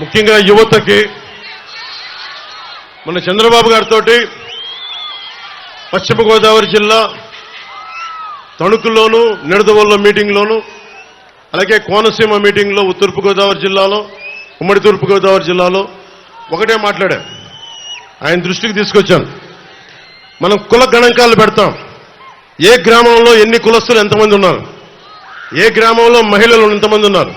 ముఖ్యంగా యువతకి మన చంద్రబాబు గారితో పశ్చిమ గోదావరి జిల్లా తణుకులోను నిడదవోలు మీటింగ్లోను అలాగే కోనసీమ మీటింగ్లో తూర్పు గోదావరి జిల్లాలో ఉమ్మడి తూర్పు గోదావరి జిల్లాలో ఒకటే మాట్లాడా. ఆయన దృష్టికి తీసుకొచ్చాను. మనం కుల గణాంకాలు పెడతాం. ఏ గ్రామంలో ఎన్ని కులస్తులు ఎంతమంది ఉన్నారు, ఏ గ్రామంలో మహిళలు ఎంతమంది ఉన్నారు,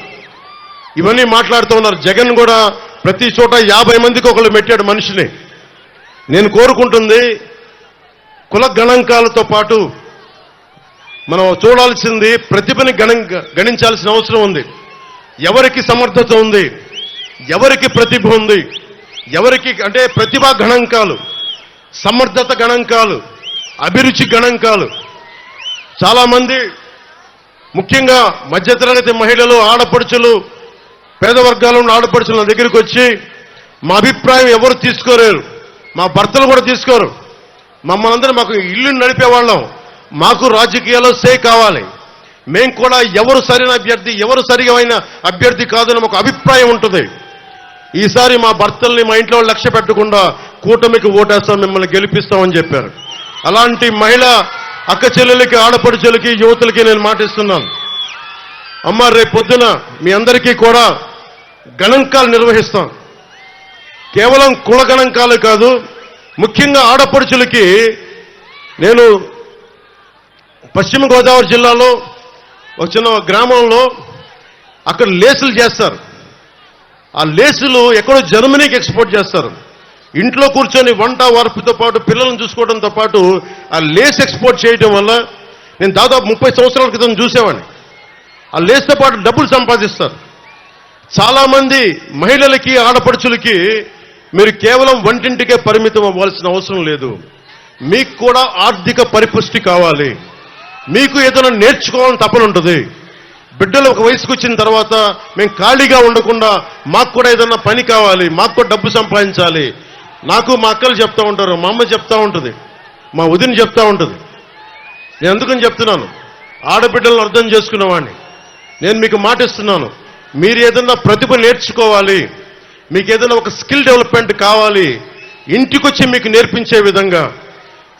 ఇవన్నీ మాట్లాడుతూ ఉన్నారు. జగన్ కూడా ప్రతి చోట 50 మందికి ఒకళ్ళు పెట్టాడు మనిషిని. నేను కోరుకుంటుంది కుల గణాంకాలతో పాటు మనం చూడాల్సింది ప్రతిభని గణించాల్సిన అవసరం ఉంది. ఎవరికి సమర్థత ఉంది, ఎవరికి ప్రతిభ ఉంది, ఎవరికి అంటే ప్రతిభా గణాంకాలు, సమర్థత గణాంకాలు, అభిరుచి గణాంకాలు. చాలా మంది ముఖ్యంగా మధ్యతరగతి మహిళలు, ఆడపడుచులు, పేద వర్గాల ఉన్న ఆడపడుచుల దగ్గరికి వచ్చి మా అభిప్రాయం ఎవరు తీసుకోలేరు, మా భర్తలు కూడా తీసుకోరు. మమ్మల్ని అందరూ మాకు ఇల్లు నడిపేవాళ్ళం, మాకు రాజకీయాల్లో సే కావాలి, మేము కూడా ఎవరు సరైన అభ్యర్థి, ఎవరు సరిగైన అభ్యర్థి కాదని ఒక అభిప్రాయం ఉంటుంది. ఈసారి మా భర్తల్ని మా ఇంట్లో లక్ష్య పెట్టకుండా కూటమికి ఓటేస్తాం, మిమ్మల్ని గెలిపిస్తామని చెప్పారు. అలాంటి మహిళా అక్క చెల్లెలకి, ఆడపడుచులకి, యువతులకి నేను మాటిస్తున్నాను. అమ్మ రేపు పొద్దున మీ అందరికీ కూడా గణాంకాలు నిర్వహిస్తాం. కేవలం కుల గణాంకాలు కాదు, ముఖ్యంగా ఆడపడుచులకి నేను పశ్చిమ గోదావరి జిల్లాలో ఒక చిన్న గ్రామంలో అక్కడ లేసులు చేస్తారు. ఆ లేసులు ఎక్కడో జర్మనీకి ఎక్స్పోర్ట్ చేస్తారు. ఇంట్లో కూర్చొని వంట వార్పుతో పాటు పిల్లలను చూసుకోవడంతో పాటు ఆ లేస్ ఎక్స్పోర్ట్ చేయడం వల్ల నేను దాదాపు 30 సంవత్సరాల క్రితం చూసేవాడిని. ఆ లేస్తో పాటు డబ్బులు సంపాదిస్తారు. చాలామంది మహిళలకి, ఆడపడుచులకి మీరు కేవలం వంటింటికే పరిమితం అవ్వాల్సిన అవసరం లేదు. మీకు కూడా ఆర్థిక పరిపుష్టి కావాలి, మీకు ఏదైనా నేర్చుకోవాలని తపన ఉంటుంది. బిడ్డలు ఒక వయసుకు వచ్చిన తర్వాత మేము ఖాళీగా ఉండకుండా మాకు కూడా ఏదైనా పని కావాలి, మాకు కూడా డబ్బు సంపాదించాలి. నాకు మా అక్కలు చెప్తా ఉంటారు, మా అమ్మ చెప్తా ఉంటుంది, మా వదిన చెప్తా ఉంటుంది. నేను ఎందుకని చెప్తున్నాను, ఆడబిడ్డలను అర్థం చేసుకునేవాడిని. నేను మీకు మాటిస్తున్నాను, మీరు ఏదన్నా ప్రతిభ నేర్చుకోవాలి, మీకు ఏదైనా ఒక స్కిల్ డెవలప్మెంట్ కావాలి, ఇంటికొచ్చి మీకు నేర్పించే విధంగా,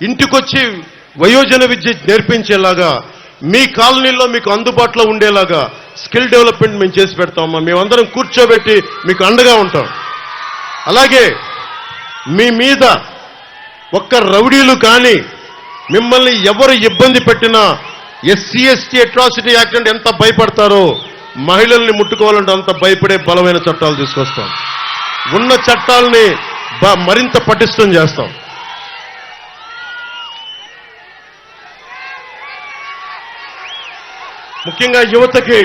ఇంటికొచ్చి వయోజన విద్య నేర్పించేలాగా, మీ కాలనీలో మీకు అందుబాటులో ఉండేలాగా స్కిల్ డెవలప్మెంట్ మేము చేసి పెడతామమ్మా. మేమందరం కూర్చోబెట్టి మీకు అండగా ఉంటాం. అలాగే మీ మీద ఒక్క రౌడీలు కానీ మిమ్మల్ని ఎవరు ఇబ్బంది పెట్టినా ఎస్సీ ఎస్టీ అట్రాసిటీ యాక్ట్ అంటే ఎంత భయపడతారో, మహిళల్ని ముట్టుకోవాలంటే అంత భయపడే బలమైన చట్టాలు తీసుకొస్తాం. ఉన్న చట్టాలని మరింత పటిష్టం చేస్తాం. ముఖ్యంగా యువతకి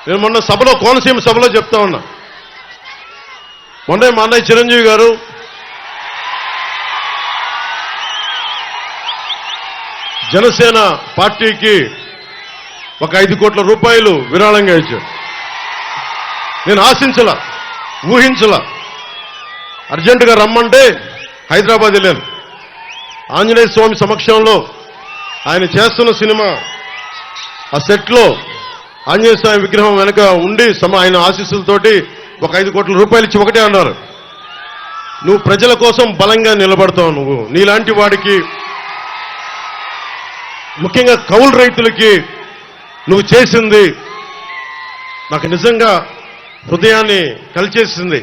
నేను మొన్న సభలో, కోనసీమ సభలో చెప్తా ఉన్నా. మొన్న మా అన్నయ్య చిరంజీవి గారు జనసేన పార్టీకి ఒక 5 కోట్ల రూపాయలు విరాళంగా ఇచ్చారు. నేను ఆశించలా, ఊహించలా. అర్జెంటుగా రమ్మంటే హైదరాబాద్ వెళ్ళాను. ఆంజనేయ స్వామి సమక్షంలో ఆయన చేస్తున్న సినిమా ఆ సెట్లో ఆంజనేయ స్వామి విగ్రహం వెనక ఉండి ఆయన ఆశీస్సులతోటి ఒక 5 కోట్ల రూపాయలు ఇచ్చి ఒకటే అన్నారు, నువ్వు ప్రజల కోసం బలంగా నిలబడతావు, నువ్వు నీలాంటి వాడికి, ముఖ్యంగా కౌలు రైతులకి నువ్వు చేసింది నాకు నిజంగా హృదయాన్ని కలిచేసింది.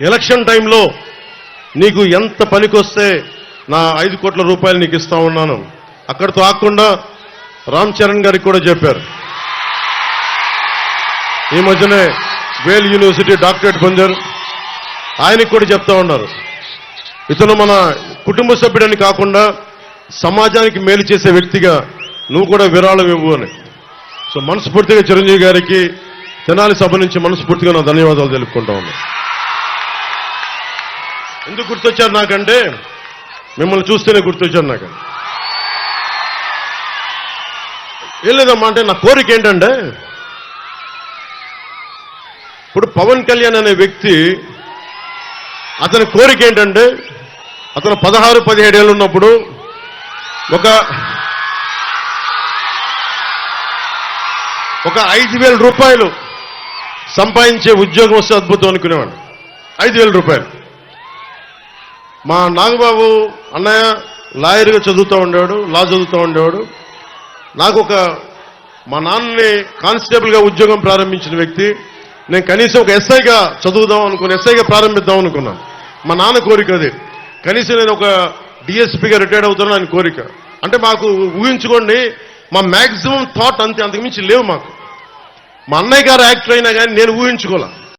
ఎలక్షన్ టైంలో నీకు ఎంత పనికొస్తే నా 5 కోట్ల రూపాయలు నీకు ఇస్తా ఉన్నాను. అక్కడితో ఆకుండా రామ్ చరణ్ గారికి కూడా చెప్పారు. ఈ మధ్యనే వేల్ యూనివర్సిటీ డాక్టరేట్ పొందారు, ఆయనకి కూడా చెప్తా ఉన్నారు, ఇతను మన కుటుంబ సభ్యుడని కాకుండా సమాజానికి మేలు చేసే వ్యక్తిగా నువ్వు కూడా విరాళం ఇవ్వు అని. సో మనస్ఫూర్తిగా చిరంజీవి గారికి తెనాలి సభ నుంచి మనస్ఫూర్తిగా నా ధన్యవాదాలు తెలుపుకుంటా ఉన్నా. ఎందుకు గుర్తొచ్చారు నాకంటే, మిమ్మల్ని చూస్తేనే గుర్తొచ్చారు నాకు. ఏం లేదమ్మా, అంటే నా కోరిక ఏంటంటే, ఇప్పుడు పవన్ కళ్యాణ్ అనే వ్యక్తి, అతని కోరిక ఏంటంటే, అతను 16-17 ఏళ్ళు ఉన్నప్పుడు ఒక 5,000 రూపాయలు సంపాదించే ఉద్యోగం వస్తే అద్భుతం అనుకునేవాడిని. 5,000 రూపాయలు. మా నాగబాబు అన్నయ్య లాయర్గా చదువుతూ ఉండేవాడు, లా చదువుతూ ఉండేవాడు. నాకు మా నాన్నని కానిస్టేబుల్గా ఉద్యోగం ప్రారంభించిన వ్యక్తి. నేను కనీసం ఒక ఎస్ఐగా చదువుదాం అనుకుని, ఎస్ఐగా ప్రారంభిద్దాం అనుకున్నాను. మా నాన్న కోరిక అది. కనీసం నేను ఒక డిఎస్పీగా రిటైర్డ్ అవుతాను ఆయన కోరిక. అంటే మాకు ఊహించుకోండి, మా మ్యాక్సిమం థాట్ అంతకుమించి లేవు మాకు. మా అన్నయ్య గారు యాక్టర్ అయినా కానీ నేను ఊహించుకోలే.